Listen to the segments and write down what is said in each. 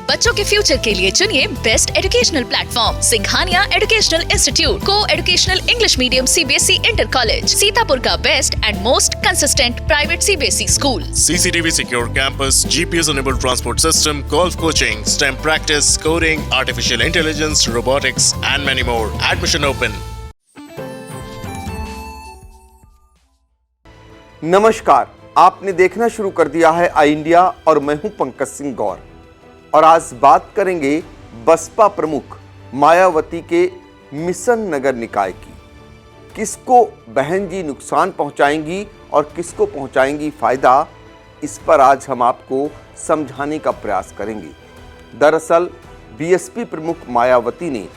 बच्चों के फ्यूचर के लिए चुनिए best educational platform Singhania educational institute को educational English medium CBSE inter college, Sitapur का best and most consistent private CBSE school. CCTV secure campus, GPS enabled transport system, golf coaching, STEM practice, coding, artificial intelligence, robotics and many more. Admission open. नमस्कार, आपने देखना शुरू कर दिया है आई India और मैं हूं पंकज सिंह गौर और आज बात करेंगे बसपा प्रमुख मायावती के मिशन नगर निकाय की। किसको बहन जी नुकसान पहुंचाएंगी और किसको पहुंचाएंगी फायदा, इस पर आज हम आपको समझाने का प्रयास करेंगे। दरअसल बीएसपी प्रमुख मायावती ने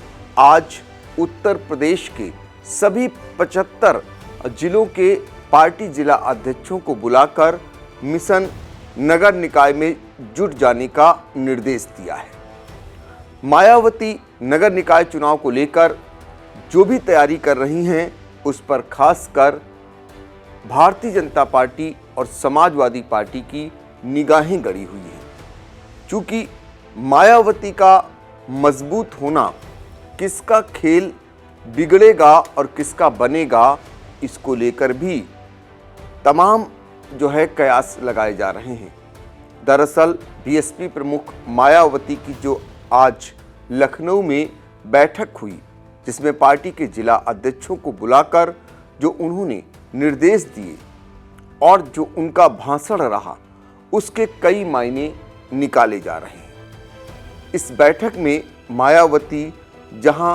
आज उत्तर प्रदेश के सभी 75 जिलों के पार्टी जिला अध्यक्षों को बुलाकर मिशन नगर निकाय में जुट जाने का निर्देश दिया है। मायावती नगर निकाय चुनाव को लेकर जो भी तैयारी कर रही हैं उस पर खासकर भारतीय जनता पार्टी और समाजवादी पार्टी की निगाहें गड़ी हुई हैं। चूंकि मायावती का मजबूत होना किसका खेल बिगड़ेगा और किसका बनेगा, इसको लेकर भी तमाम जो है कयास लगाए जा रहे हैं। दरअसल बीएसपी प्रमुख मायावती की जो आज लखनऊ में बैठक हुई, जिसमें पार्टी के जिला अध्यक्षों को बुलाकर जो उन्होंने निर्देश दिए और जो उनका भाषण रहा, उसके कई मायने निकाले जा रहे हैं। इस बैठक में मायावती जहां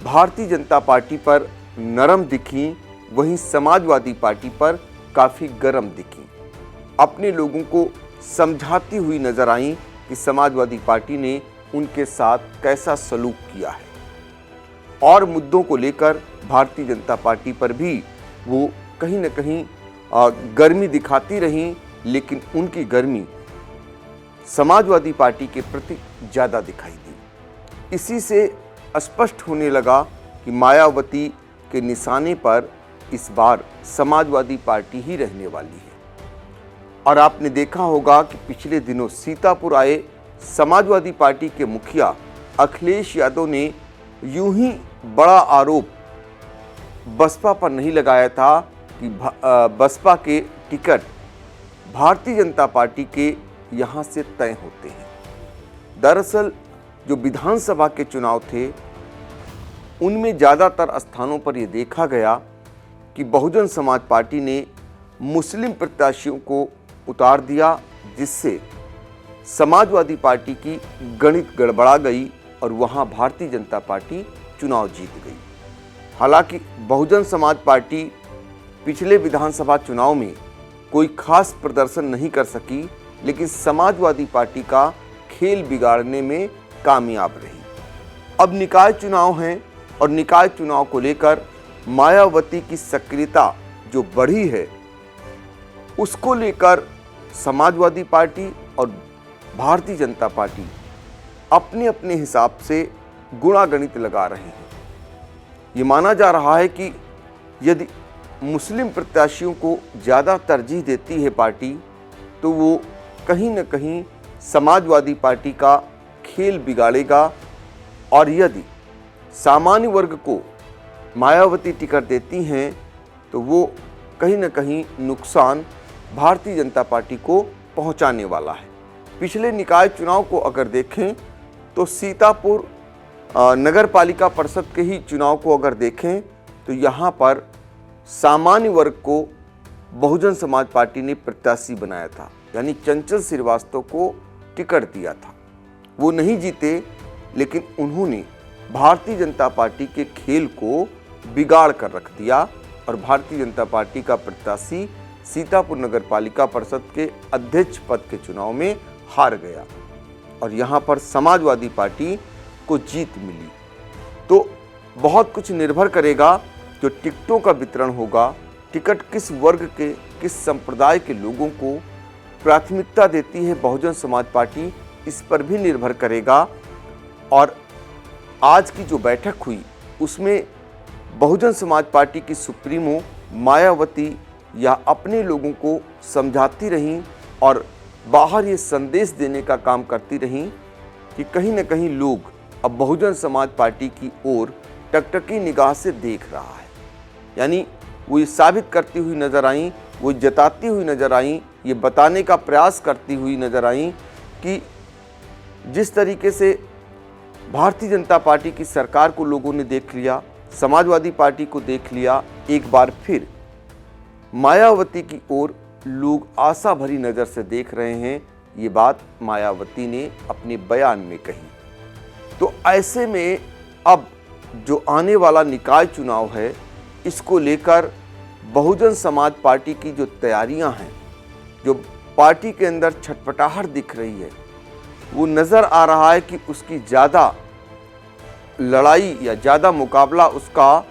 भारतीय जनता पार्टी पर नरम दिखी, वहीं समाजवादी पार्टी पर काफ़ी गर्म दिखी। अपने लोगों को समझाती हुई नजर आई कि समाजवादी पार्टी ने उनके साथ कैसा सलूक किया है और मुद्दों को लेकर भारतीय जनता पार्टी पर भी वो कहीं न कहीं गर्मी दिखाती रहीं, लेकिन उनकी गर्मी समाजवादी पार्टी के प्रति ज़्यादा दिखाई दी। इसी से स्पष्ट होने लगा कि मायावती के निशाने पर इस बार समाजवादी पार्टी ही रहने वाली है। और आपने देखा होगा कि पिछले दिनों सीतापुर आए समाजवादी पार्टी के मुखिया अखिलेश यादव ने यूं ही बड़ा आरोप बसपा पर नहीं लगाया था कि बसपा के टिकट भारतीय जनता पार्टी के यहाँ से तय होते हैं। दरअसल जो विधानसभा के चुनाव थे, उनमें ज़्यादातर स्थानों पर यह देखा गया कि बहुजन समाज पार्टी ने मुस्लिम प्रत्याशियों को उतार दिया, जिससे समाजवादी पार्टी की गणित गड़बड़ा गई और वहां भारतीय जनता पार्टी चुनाव जीत गई। हालांकि बहुजन समाज पार्टी पिछले विधानसभा चुनाव में कोई खास प्रदर्शन नहीं कर सकी, लेकिन समाजवादी पार्टी का खेल बिगाड़ने में कामयाब रही। अब निकाय चुनाव हैं और निकाय चुनाव को लेकर मायावती की सक्रियता जो बढ़ी है, उसको लेकर समाजवादी पार्टी और भारतीय जनता पार्टी अपने अपने हिसाब से गुणागणित लगा रहे हैं। ये माना जा रहा है कि यदि मुस्लिम प्रत्याशियों को ज़्यादा तरजीह देती है पार्टी, तो वो कहीं न कहीं समाजवादी पार्टी का खेल बिगाड़ेगा और यदि सामान्य वर्ग को मायावती टिकट देती हैं तो वो कहीं न कहीं नुकसान भारतीय जनता पार्टी को पहुंचाने वाला है। पिछले निकाय चुनाव को अगर देखें तो सीतापुर नगर पालिका परिषद के ही चुनाव को अगर देखें तो यहाँ पर सामान्य वर्ग को बहुजन समाज पार्टी ने प्रत्याशी बनाया था, यानी चंचल श्रीवास्तव को टिकट दिया था। वो नहीं जीते, लेकिन उन्होंने भारतीय जनता पार्टी के खेल को बिगाड़ कर रख दिया और भारतीय जनता पार्टी का प्रत्याशी सीतापुर नगर पालिका परिषद के अध्यक्ष पद के चुनाव में हार गया और यहाँ पर समाजवादी पार्टी को जीत मिली। तो बहुत कुछ निर्भर करेगा जो टिकटों का वितरण होगा, टिकट किस वर्ग के, किस संप्रदाय के लोगों को प्राथमिकता देती है बहुजन समाज पार्टी, इस पर भी निर्भर करेगा। और आज की जो बैठक हुई उसमें बहुजन समाज पार्टी की सुप्रीमो मायावती या अपने लोगों को समझाती रहीं और बाहर ये संदेश देने का काम करती रहीं कि कहीं न कहीं लोग अब बहुजन समाज पार्टी की ओर टकटकी निगाह से देख रहा है। यानी वो ये साबित करती हुई नजर आई, वो जताती हुई नजर आई, ये बताने का प्रयास करती हुई नजर आई कि जिस तरीके से भारतीय जनता पार्टी की सरकार को लोगों ने देख लिया, समाजवादी पार्टी को देख लिया, एक बार फिर मायावती की ओर लोग आशा भरी नज़र से देख रहे हैं। ये बात मायावती ने अपने बयान में कही। तो ऐसे में अब जो आने वाला निकाय चुनाव है, इसको लेकर बहुजन समाज पार्टी की जो तैयारियां हैं, जो पार्टी के अंदर छटपटाहट दिख रही है, वो नज़र आ रहा है कि उसकी ज़्यादा लड़ाई या ज़्यादा मुकाबला उसका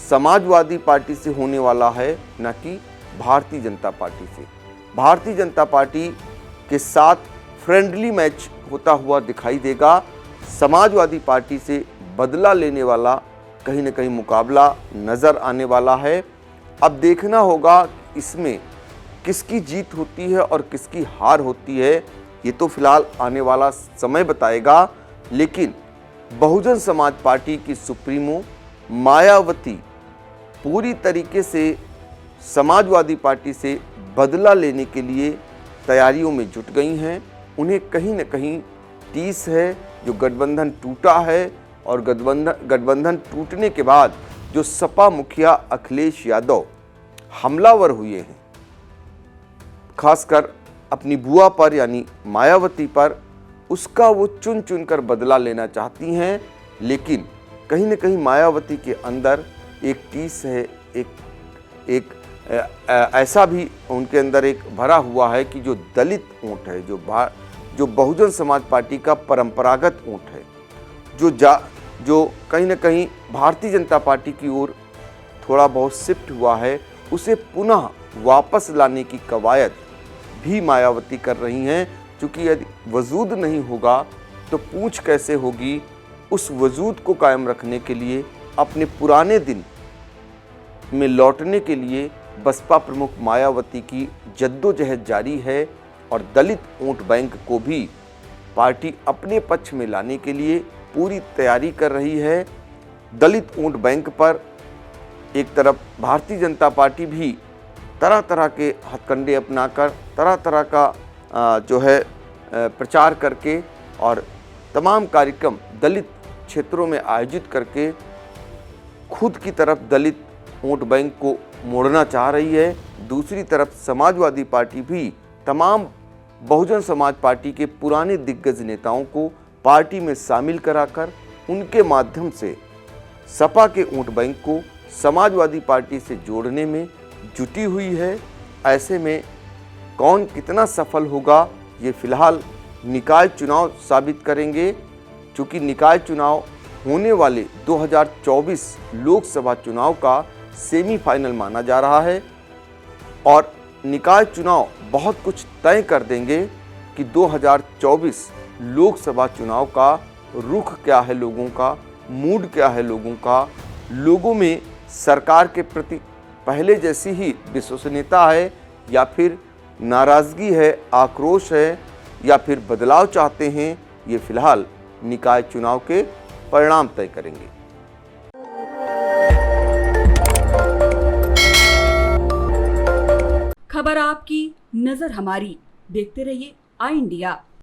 समाजवादी पार्टी से होने वाला है, न कि भारतीय जनता पार्टी से। भारतीय जनता पार्टी के साथ फ्रेंडली मैच होता हुआ दिखाई देगा। समाजवादी पार्टी से बदला लेने वाला कहीं न कहीं मुकाबला नज़र आने वाला है। अब देखना होगा इसमें किसकी जीत होती है और किसकी हार होती है, ये तो फिलहाल आने वाला समय बताएगा। लेकिन बहुजन समाज पार्टी की सुप्रीमो मायावती पूरी तरीके से समाजवादी पार्टी से बदला लेने के लिए तैयारियों में जुट गई हैं। उन्हें कहीं न कहीं टीस है, जो गठबंधन टूटा है, और गठबंधन टूटने के बाद जो सपा मुखिया अखिलेश यादव हमलावर हुए हैं, खासकर अपनी बुआ पर यानी मायावती पर, उसका वो चुन चुन कर बदला लेना चाहती हैं। लेकिन कहीं न कहीं मायावती के अंदर एक टीस है, एक ऐसा भी उनके अंदर एक भरा हुआ है कि जो दलित वोट है, जो बहुजन समाज पार्टी का परंपरागत वोट है, जो कहीं न कहीं भारतीय जनता पार्टी की ओर थोड़ा बहुत शिफ्ट हुआ है, उसे पुनः वापस लाने की कवायद भी मायावती कर रही हैं। क्योंकि यदि वजूद नहीं होगा तो पूंछ कैसे होगी। उस वजूद को कायम रखने के लिए, अपने पुराने दिन में लौटने के लिए बसपा प्रमुख मायावती की जद्दोजहद जारी है। और दलित वोट बैंक को भी पार्टी अपने पक्ष में लाने के लिए पूरी तैयारी कर रही है। दलित वोट बैंक पर एक तरफ भारतीय जनता पार्टी भी तरह तरह के हथकंडे अपनाकर, तरह तरह का जो है प्रचार करके और तमाम कार्यक्रम दलित क्षेत्रों में आयोजित करके खुद की तरफ दलित वोट बैंक को मोड़ना चाह रही है। दूसरी तरफ समाजवादी पार्टी भी तमाम बहुजन समाज पार्टी के पुराने दिग्गज नेताओं को पार्टी में शामिल कराकर उनके माध्यम से सपा के वोट बैंक को समाजवादी पार्टी से जोड़ने में जुटी हुई है। ऐसे में कौन कितना सफल होगा, ये फिलहाल निकाय चुनाव साबित करेंगे। क्योंकि निकाय चुनाव होने वाले 2024 लोकसभा चुनाव का सेमीफाइनल माना जा रहा है और निकाय चुनाव बहुत कुछ तय कर देंगे कि 2024 लोकसभा चुनाव का रुख क्या है, लोगों का मूड क्या है, लोगों में सरकार के प्रति पहले जैसी ही विश्वसनीयता है या फिर नाराज़गी है, आक्रोश है, या फिर बदलाव चाहते हैं। ये फिलहाल निकाय चुनाव के परिणाम तय करेंगे। खबर आपकी, नजर हमारी। देखते रहिए आई इंडिया।